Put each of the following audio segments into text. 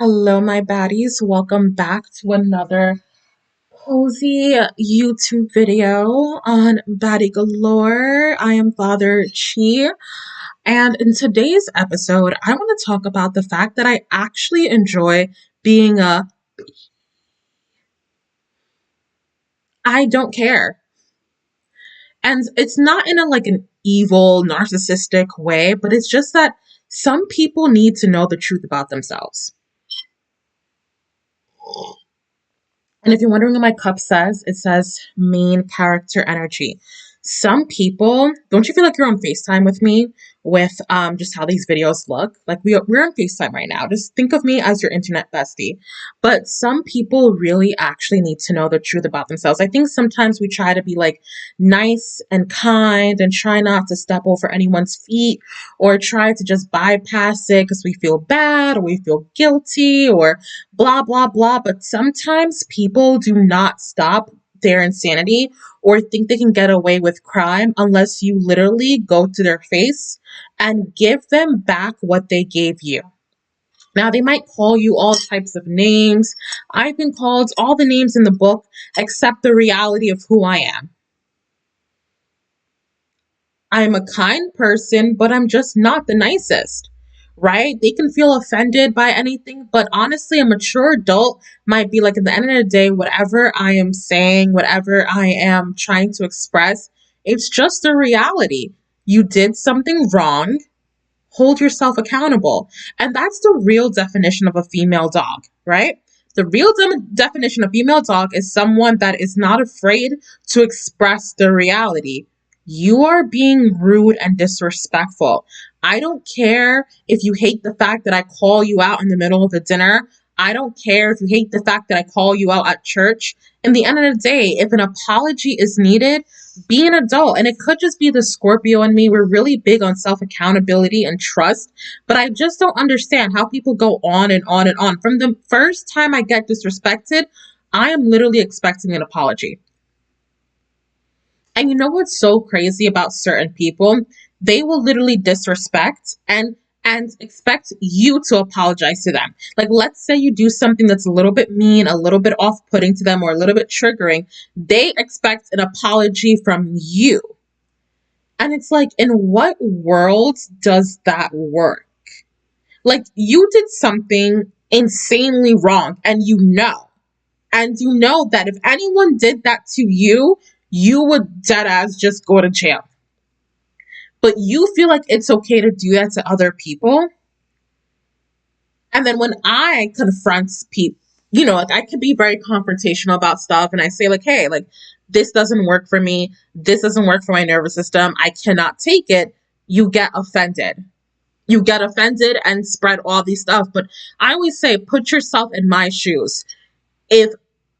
Hello, my baddies. Welcome back to another cozy YouTube video on Baddie Galore. I am Father Chi, and in today's episode, I want to talk about the fact that I actually enjoy being a I don't care. And it's not in a an evil, narcissistic way, but it's just that some people need to know the truth about themselves. And if you're wondering what my cup says, it says main character energy. Some people, don't you feel like you're on FaceTime with me with just how these videos look? Like we're on FaceTime right now. Just think of me as your internet bestie. But some people really actually need to know the truth about themselves. I think sometimes we try to be nice and kind and try not to step over anyone's feet or try to just bypass it because we feel bad or we feel guilty or blah, blah, blah. But sometimes people do not stop their insanity or think they can get away with crime unless you literally go to their face and give them back what they gave you. Now, they might call you all types of names. I've been called all the names in the book except the reality of who I am. I'm a kind person, but I'm just not the nicest, right? They can feel offended by anything, but honestly, a mature adult might be like, at the end of the day, whatever I am saying, whatever I am trying to express, it's just a reality. You did something wrong, hold yourself accountable. And that's the real definition of a female dog, right? The real definition of female dog is someone that is not afraid to express the reality. You are being rude and disrespectful. I don't care if you hate the fact that I call you out in the middle of the dinner. I don't care if you hate the fact that I call you out at church. In the end of the day, if an apology is needed, be an adult. And it could just be the Scorpio in me. We're really big on self-accountability and trust, but I just don't understand how people go on and on and on. From the first time I get disrespected, I am literally expecting an apology. And you know what's so crazy about certain people? They will literally disrespect and expect you to apologize to them. Like, let's say you do something that's a little bit mean, a little bit off-putting to them, or a little bit triggering. They expect an apology from you. And it's like, in what world does that work? Like, you did something insanely wrong, and you know. And you know that if anyone did that to you, you would dead ass just go to jail. But you feel like it's okay to do that to other people. And then when I confront people, I could be very confrontational about stuff and I say hey, this doesn't work for me. This doesn't work for my nervous system. I cannot take it. You get offended. You get offended and spread all these stuff. But I always say, put yourself in my shoes. If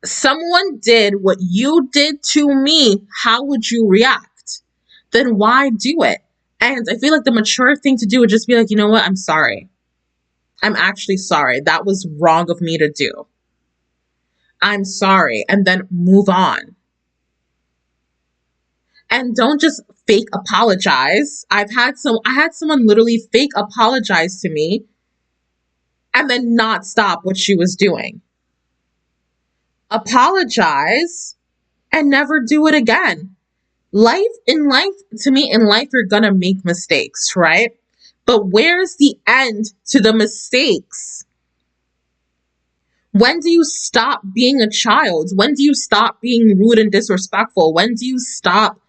someone did what you did to me, how would you react? Then why do it? And I feel like the mature thing to do would just be you know what? I'm sorry. I'm actually sorry. That was wrong of me to do. I'm sorry. And then move on. And don't just fake apologize. I had someone literally fake apologize to me and then not stop what she was doing. Apologize and never do it again. To me, in life, you're gonna make mistakes, right? But where's the end to the mistakes? When do you stop being a child? When do you stop being rude and disrespectful? When do you stop,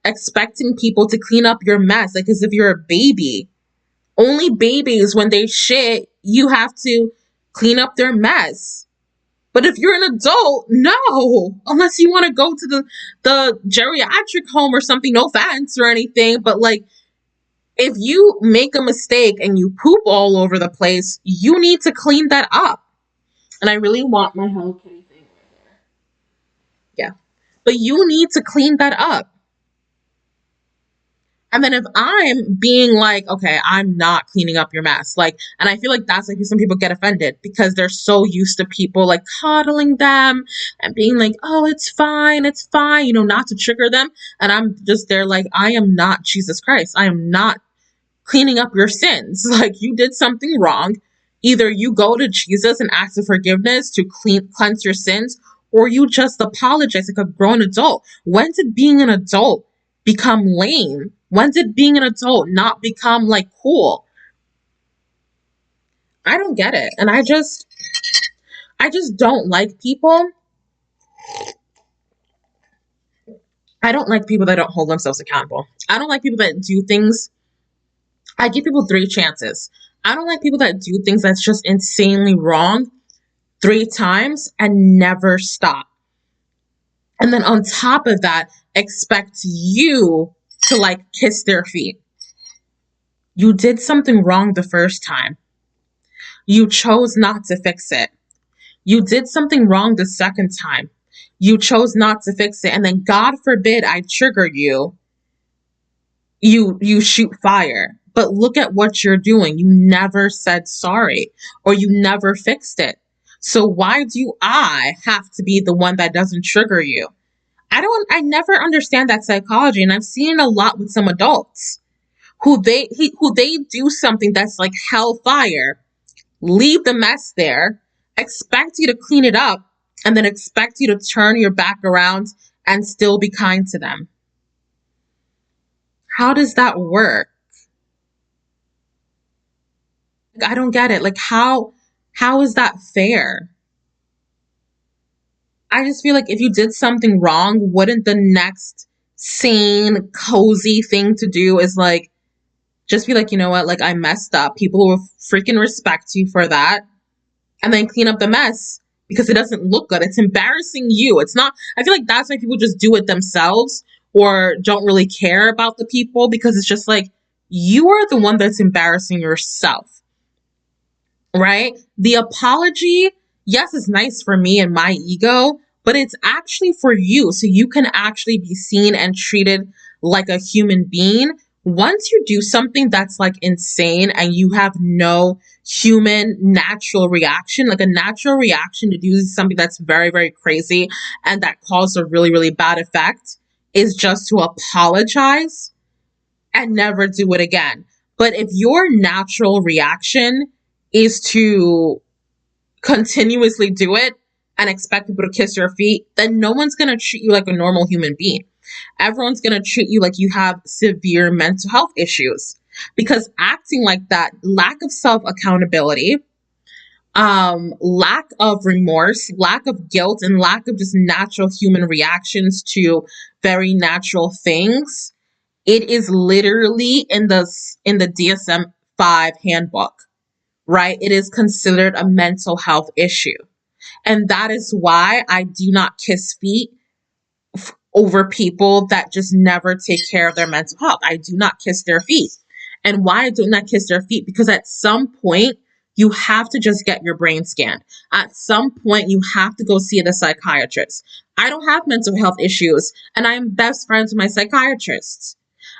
expecting people to clean up your mess, as if you're a baby? Only babies, when they shit, you have to clean up their mess. But if you're an adult, no. Unless you want to go to the geriatric home or something, no offense or anything. But if you make a mistake and you poop all over the place, you need to clean that up. And I really want my Hello Kitty thing right here. Yeah. But you need to clean that up. And then if I'm being okay, I'm not cleaning up your mess. And I feel that's some people get offended because they're so used to people coddling them and being oh, it's fine, not to trigger them. And I'm just there I am not Jesus Christ. I am not cleaning up your sins. You did something wrong. Either you go to Jesus and ask for forgiveness to cleanse your sins, or you just apologize like a grown adult. When did being an adult become lame? When did being an adult not become like cool? I don't get it. And I just don't like people. I don't like people that don't hold themselves accountable. I don't like people that do things. I give people three chances. I don't like people that do things that's just insanely wrong three times and never stop. And then on top of that, expect you to like kiss their feet. You did something wrong the first time. You chose not to fix it. You did something wrong the second time. You chose not to fix it. And then God forbid I trigger you. You shoot fire. But look at what you're doing. You never said sorry or you never fixed it. So why do I have to be the one that doesn't trigger you? I never understand that psychology, and I've seen it a lot with some adults who they do something that's like hellfire, leave the mess there, expect you to clean it up, and then expect you to turn your back around and still be kind to them. How does that work? I don't get it. Like how is that fair? I just feel like if you did something wrong, wouldn't the next sane, cozy thing to do is like just be like, you know what, like I messed up. People will freaking respect you for that. And then clean up the mess because it doesn't look good. It's embarrassing you. It's not, I feel like that's why people just do it themselves or don't really care about the people because it's just like, you are the one that's embarrassing yourself, right? The apology, yes, is nice for me and my ego, but it's actually for you. So you can actually be seen and treated like a human being. Once you do something that's like insane and you have no human natural reaction, like a natural reaction to do something that's very, very crazy and that caused a really, really bad effect is just to apologize and never do it again. But if your natural reaction is to continuously do it and expect people to kiss your feet, then no one's going to treat you like a normal human being. Everyone's going to treat you like you have severe mental health issues because acting like that, lack of self accountability, lack of remorse, lack of guilt, and lack of just natural human reactions to very natural things. It is literally in the DSM-5 handbook, right? It is considered a mental health issue. And that is why I do not kiss feet over people that just never take care of their mental health. I do not kiss their feet. And why I do not kiss their feet? Because at some point, you have to just get your brain scanned. At some point, you have to go see the psychiatrist. I don't have mental health issues, and I'm best friends with my psychiatrists.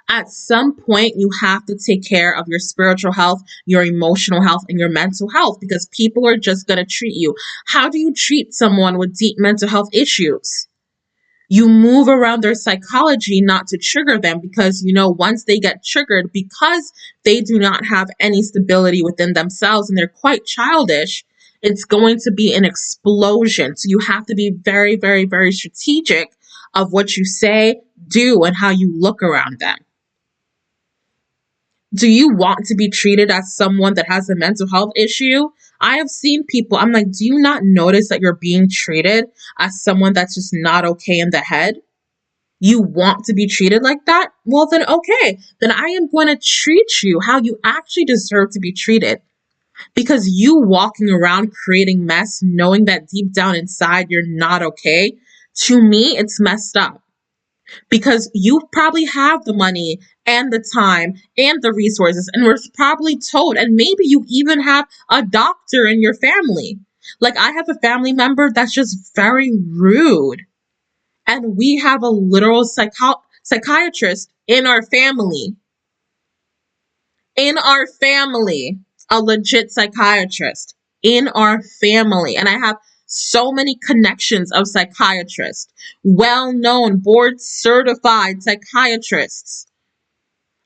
At some point, you have to take care of your spiritual health, your emotional health, and your mental health because people are just going to treat you. How do you treat someone with deep mental health issues? You move around their psychology not to trigger them because, once they get triggered, because they do not have any stability within themselves and they're quite childish, it's going to be an explosion. So you have to be very, very, very strategic of what you say, do, and how you look around them. Do you want to be treated as someone that has a mental health issue? I have seen people, I'm like, do you not notice that you're being treated as someone that's just not okay in the head? You want to be treated like that? Well, then okay. Then I am going to treat you how you actually deserve to be treated. Because you walking around creating mess, knowing that deep down inside you're not okay, to me, it's messed up. Because you probably have the money and the time and the resources and were probably told, and maybe you even have a doctor in your family. Like I have a family member that's just very rude, and we have a literal psychiatrist in our family. In our family, a legit psychiatrist in our family. And I have so many connections of psychiatrists, well-known, board-certified psychiatrists.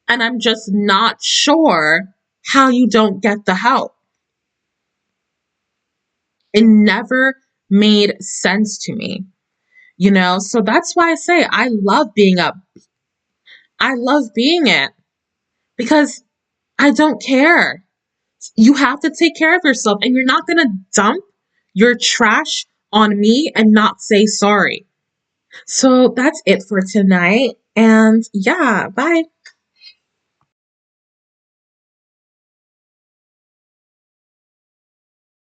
And I'm just not sure how you don't get the help. It never made sense to me, you know? So that's why I say I love being it because I don't care. You have to take care of yourself and you're not going to dump your trash on me and not say sorry. So that's it for tonight. And yeah, bye.